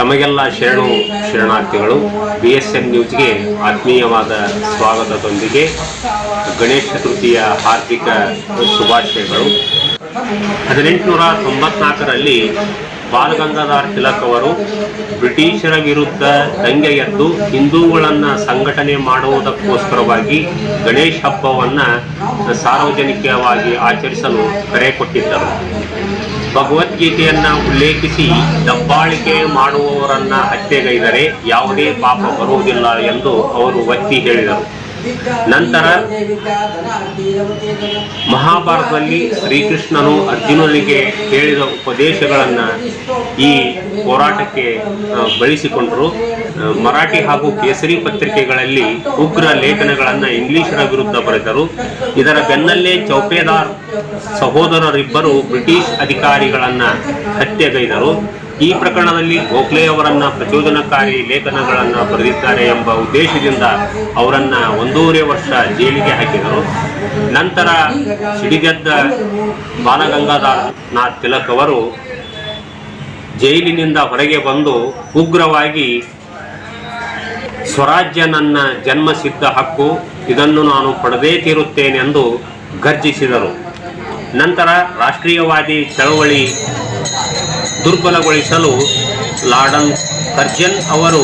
ತಮಗೆಲ್ಲ ಶರಣಾರ್ಥಿಗಳು BSN ನ್ಯೂಸ್ಗೆ ಆತ್ಮೀಯವಾದ ಸ್ವಾಗತದೊಂದಿಗೆ ಗಣೇಶ ಚತುರ್ಥಿಯ ಹಾರ್ದಿಕ ಶುಭಾಶಯಗಳು. 1894ರಲ್ಲಿ ಬಾಲಗಂಗಾಧರ ತಿಲಕ್ ಅವರು ಬ್ರಿಟಿಷರ ವಿರುದ್ಧ ದಂಗೆ ಎದ್ದು ಹಿಂದೂಗಳನ್ನು ಸಂಘಟನೆ ಮಾಡುವುದಕ್ಕೋಸ್ಕರವಾಗಿ ಗಣೇಶ ಹಬ್ಬವನ್ನು ಸಾರ್ವಜನಿಕವಾಗಿ ಆಚರಿಸಲು ಕರೆ ಕೊಟ್ಟಿದ್ದರು. ಭಗವದ್ಗೀತೆಯನ್ನು ಉಲ್ಲೇಖಿಸಿ ದಬ್ಬಾಳಿಕೆ ಮಾಡುವವರನ್ನ ಹತ್ಯೆಗೈದರೆ ಯಾವುದೇ ಪಾಪ ಬರುವುದಿಲ್ಲ ಎಂದು ಅವರು ಒತ್ತಿ ಹೇಳಿದರು. ನಂತರ ಮಹಾಭಾರತದಲ್ಲಿ ಶ್ರೀಕೃಷ್ಣನು ಅರ್ಜುನನಿಗೆ ಹೇಳಿದ ಉಪದೇಶಗಳನ್ನು ಈ ಹೋರಾಟಕ್ಕೆ ಬಳಸಿಕೊಂಡರು. ಮರಾಠಿ ಹಾಗೂ ಕೇಸರಿ ಪತ್ರಿಕೆಗಳಲ್ಲಿ ಉಗ್ರ ಲೇಖನಗಳನ್ನು ಇಂಗ್ಲಿಷರ ವಿರುದ್ಧ ಬರೆದರು. ಇದರ ಬೆನ್ನಲ್ಲೇ ಚೌಪೇದಾರ್ ಸಹೋದರರಿಬ್ಬರು ಬ್ರಿಟಿಷ್ ಅಧಿಕಾರಿಗಳನ್ನು ಹತ್ಯೆಗೈದರು. ಈ ಪ್ರಕರಣದಲ್ಲಿ ಗೋಖಲೆ ಅವರನ್ನು ಪ್ರಚೋದನಕಾರಿ ಲೇಖನಗಳನ್ನು ಬರೆದಿದ್ದಾರೆ ಎಂಬ ಉದ್ದೇಶದಿಂದ ಅವರನ್ನು 1.5 ವರ್ಷ ಜೈಲಿಗೆ ಹಾಕಿದರು. ನಂತರ ಸಿಡಿಗೆದ್ದ ಬಾಲಗಂಗಾಧರ ತಿಲಕ್ ಅವರು ಜೈಲಿನಿಂದ ಹೊರಗೆ ಬಂದು ಉಗ್ರವಾಗಿ ಸ್ವರಾಜ್ಯ ನನ್ನ ಜನ್ಮಸಿದ್ಧ ಹಕ್ಕು, ಇದನ್ನು ನಾನು ಪಡೆದೇ ತೀರುತ್ತೇನೆಂದು ಗರ್ಜಿಸಿದರು. ನಂತರ ರಾಷ್ಟ್ರೀಯವಾದಿ ಚಳವಳಿ ದುರ್ಬಲಗೊಳಿಸಲು ಲಾರ್ಡ್ ಕರ್ಜನ್ ಅವರು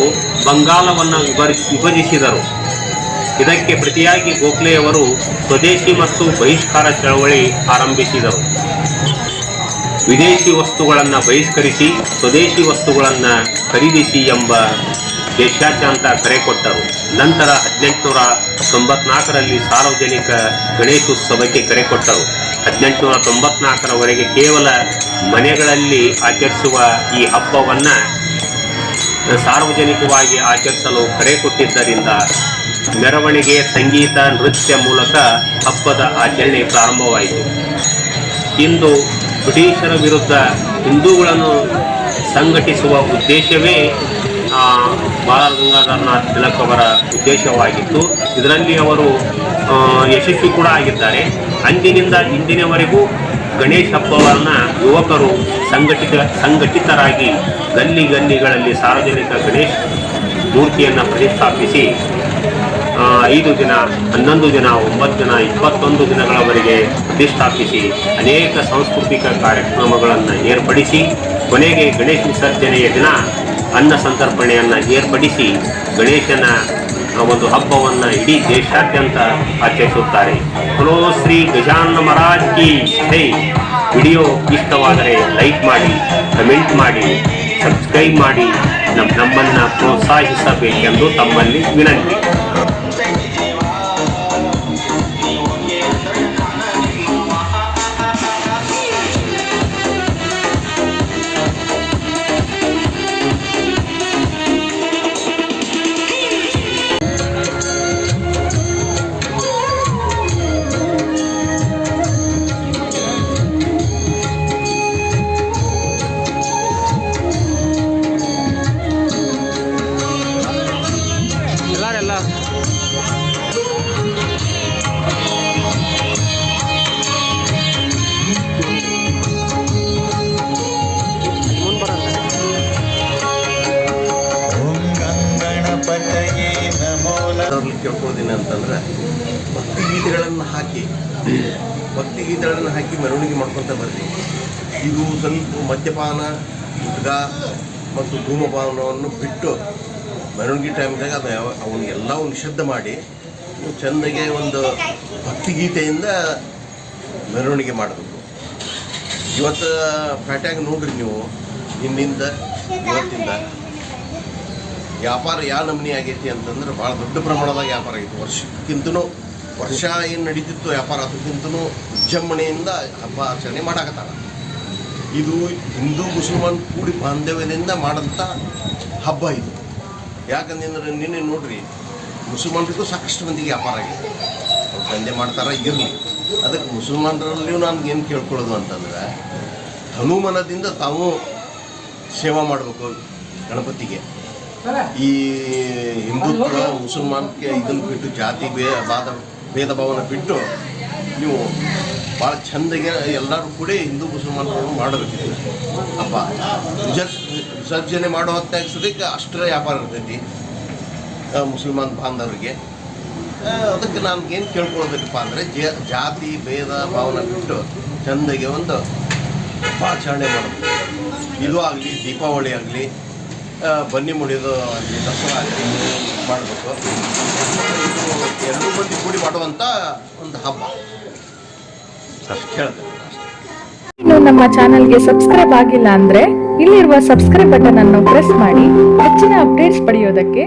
ಬಂಗಾಲವನ್ನು ವಿಭಜಿಸಿದರು. ಇದಕ್ಕೆ ಪ್ರತಿಯಾಗಿ ಗೋಖಲೆಯವರು ಸ್ವದೇಶಿ ಮತ್ತು ಬಹಿಷ್ಕಾರ ಚಳವಳಿ ಆರಂಭಿಸಿದರು. ವಿದೇಶಿ ವಸ್ತುಗಳನ್ನು ಬಹಿಷ್ಕರಿಸಿ ಸ್ವದೇಶಿ ವಸ್ತುಗಳನ್ನು ಖರೀದಿಸಿ ಎಂಬ ದೇಶಾದ್ಯಂತ ಕರೆ ಕೊಟ್ಟರು. ನಂತರ 1894ರಲ್ಲಿ ಸಾರ್ವಜನಿಕ ಗಣೇಶೋತ್ಸವಕ್ಕೆ ಕರೆ ಕೊಟ್ಟರು. 1894ರವರೆಗೆ ಕೇವಲ ಮನೆಗಳಲ್ಲಿ ಆಚರಿಸುವ ಈ ಹಬ್ಬವನ್ನು ಸಾರ್ವಜನಿಕವಾಗಿ ಆಚರಿಸಲು ಕರೆ ಕೊಟ್ಟಿದ್ದರಿಂದ ಮೆರವಣಿಗೆ, ಸಂಗೀತ, ನೃತ್ಯ ಮೂಲಕ ಹಬ್ಬದ ಆಚರಣೆ ಪ್ರಾರಂಭವಾಯಿತು. ಇಂದು ಬ್ರಿಟಿಷರ ವಿರುದ್ಧ ಹಿಂದೂಗಳನ್ನು ಸಂಘಟಿಸುವ ಉದ್ದೇಶವೇ ಬಾಲಗಂಗಾಧರ ತಿಲಕ್ ಅವರ ಉದ್ದೇಶವಾಗಿತ್ತು. ಇದರಲ್ಲಿ ಅವರು ಯಶಸ್ವಿ ಕೂಡ ಆಗಿದ್ದಾರೆ. ಅಂದಿನಿಂದ ಇಂದಿನವರೆಗೂ ಗಣೇಶ ಹಬ್ಬವನ್ನು ಯುವಕರು ಸಂಘಟಿತರಾಗಿ ಗಲ್ಲಿಗಳಲ್ಲಿ ಸಾರ್ವಜನಿಕ ಗಣೇಶ ಮೂರ್ತಿಯನ್ನು ಪ್ರತಿಷ್ಠಾಪಿಸಿ 5 ದಿನ, 11 ದಿನ, 9 ದಿನ, 21 ದಿನಗಳವರೆಗೆ ಪ್ರತಿಷ್ಠಾಪಿಸಿ ಅನೇಕ ಸಾಂಸ್ಕೃತಿಕ ಕಾರ್ಯಕ್ರಮಗಳನ್ನು ಏರ್ಪಡಿಸಿ ಕೊನೆಗೆ ಗಣೇಶ ವಿಸರ್ಜನೆಯ ದಿನ ಅನ್ನ ಸಂತರ್ಪಣೆಯನ್ನು ಏರ್ಪಡಿಸಿ ಗಣೇಶನ ಒಂದು ಹಬ್ಬವನ್ನು ಇಡೀ ದೇಶಾದ್ಯಂತ ಆಚರಿಸುತ್ತಾರೆ. ಹಲೋ ಶ್ರೀ ಗಜಾನನ ಮಹಾರಾಜ್ ಕಿ ಜೈ. ವಿಡಿಯೋ ಇಷ್ಟವಾದರೆ ಲೈಕ್ ಮಾಡಿ, ಕಮೆಂಟ್ ಮಾಡಿ, ಸಬ್ಸ್ಕ್ರೈಬ್ ಮಾಡಿ ನಮ್ಮನ್ನು ಪ್ರೋತ್ಸಾಹಿಸಬೇಕೆಂದು ತಮ್ಮಲ್ಲಿ ವಿನಂತಿ. ಕೇಳ್ಕೊಳ್ಳೋದೇನೆ ಅಂತಂದ್ರೆ ಭಕ್ತಿಗೀತೆಗಳನ್ನು ಹಾಕಿ ಮೆರವಣಿಗೆ ಮಾಡ್ಕೊತ ಬರ್ತೀವಿ. ಇದು ಸ್ವಲ್ಪ ಮದ್ಯಪಾನ, ಗುಟ್ಕ ಮತ್ತು ಧೂಮಪಾನವನ್ನು ಬಿಟ್ಟು ಮೆರವಣಿಗೆ ಟೈಮ್ದಾಗ ಅವನ್ನೆಲ್ಲವೂ ನಿಷಿದ್ಧ ಮಾಡಿ ಚೆಂದಾಗೆ ಒಂದು ಭಕ್ತಿಗೀತೆಯಿಂದ ಮೆರವಣಿಗೆ ಮಾಡಬೇಕು. ಇವತ್ತು ಪ್ಯಾಟ್ಯಾಗ ನೋಡ್ರಿ ನೀವು, ಹಿಂದಿಂದ ಇವತ್ತಿಂದ ವ್ಯಾಪಾರ ಯಾವ ನಮೂನಿ ಆಗೈತಿ ಅಂತಂದ್ರೆ ಭಾಳ ದೊಡ್ಡ ಪ್ರಮಾಣದಾಗ ವ್ಯಾಪಾರ ಆಗೈತಿ. ವರ್ಷ ಏನು ನಡೀತಿತ್ತು ವ್ಯಾಪಾರ, ಅದಕ್ಕಿಂತನೂ ವಿಜೃಂಭಣೆಯಿಂದ ಹಬ್ಬ ಆಚರಣೆ ಮಾಡಾಕತ್ತಾಳ. ಇದು ಹಿಂದೂ ಮುಸಲ್ಮಾನ್ ಕೂಡಿ ಬಾಂಧವ್ಯದಿಂದ ಮಾಡೋಂಥ ಹಬ್ಬ ಇದು. ಯಾಕಂದ್ರೆ ನಿನ್ನೆ ನೋಡ್ರಿ, ಮುಸಲ್ಮಾನರಿಗೂ ಸಾಕಷ್ಟು ಮಂದಿಗೆ ವ್ಯಾಪಾರ ಆಗಿದೆ, ಅವ್ರು ದಂಧೆ ಮಾಡ್ತಾರೆ ಇರಲಿ. ಅದಕ್ಕೆ ಮುಸಲ್ಮಾನರಲ್ಲಿಯೂ ನಾನು ಏನು ಕೇಳ್ಕೊಳ್ಳೋದು ಅಂತಂದ್ರೆ, ಹನುಮನದಿಂದ ತಾವು ಸೇವಾ ಮಾಡಬೇಕು ಗಣಪತಿಗೆ. ಈ ಹಿಂದುತ್ವ ಮುಸಲ್ಮಾನಕ್ಕೆ ಇದನ್ನು ಬಿಟ್ಟು ಜಾತಿ ಭೇದ ಭಾವನ ಬಿಟ್ಟು ನೀವು ಭಾಳ ಚೆಂದಾಗೆ ಎಲ್ಲರೂ ಕೂಡ ಹಿಂದೂ ಮುಸಲ್ಮಾನರು ಮಾಡಬೇಕಿದೆ ಹಬ್ಬ. ವಿಸರ್ಜನೆ ಮಾಡೋ ಹೊತ್ತಾಗ ಸದ್ಯಕ್ಕೆ ಅಷ್ಟರ ವ್ಯಾಪಾರ ಇರ್ತೈತಿ ಮುಸಲ್ಮಾನ್ ಬಾಂಧವರಿಗೆ. ಅದಕ್ಕೆ ನಾನು ಏನು ಕೇಳ್ಕೊಳ್ಬೇಕಪ್ಪ ಅಂದರೆ ಜಾತಿ ಭೇದ ಭಾವನೆ ಬಿಟ್ಟು ಚಂದಗೆ ಒಂದು ಹಬ್ಬಾಚರಣೆ ಮಾಡೋದು. ಇದು ಆಗಲಿ, ದೀಪಾವಳಿ ಆಗಲಿ, ಬನ್ನಿ ಮುಡಿಯೋದು ಆಗಲಿ, ದಸರಾ ಆಗಲಿ ಮಾಡಬೇಕು. ಇದು ಎರಡೂ ಮಂದಿ ಕೂಡಿ ಮಾಡುವಂಥ ಒಂದು ಹಬ್ಬ ಅಷ್ಟು ಹೇಳ್ತೇನೆ. ಇನ್ನು ನಮ್ಮ ಚಾನೆಲ್ಗೆ ಸಬ್ಸ್ಕ್ರೈಬ್ ಆಗಿಲ್ಲ ಅಂದ್ರೆ ಇಲ್ಲಿರುವ ಸಬ್ಸ್ಕ್ರೈಬ್ ಬಟನ್ ಅನ್ನು ಪ್ರೆಸ್ ಮಾಡಿ ಹೆಚ್ಚಿನ ಅಪ್ಡೇಟ್ಸ್ ಪಡೆಯೋದಕ್ಕೆ.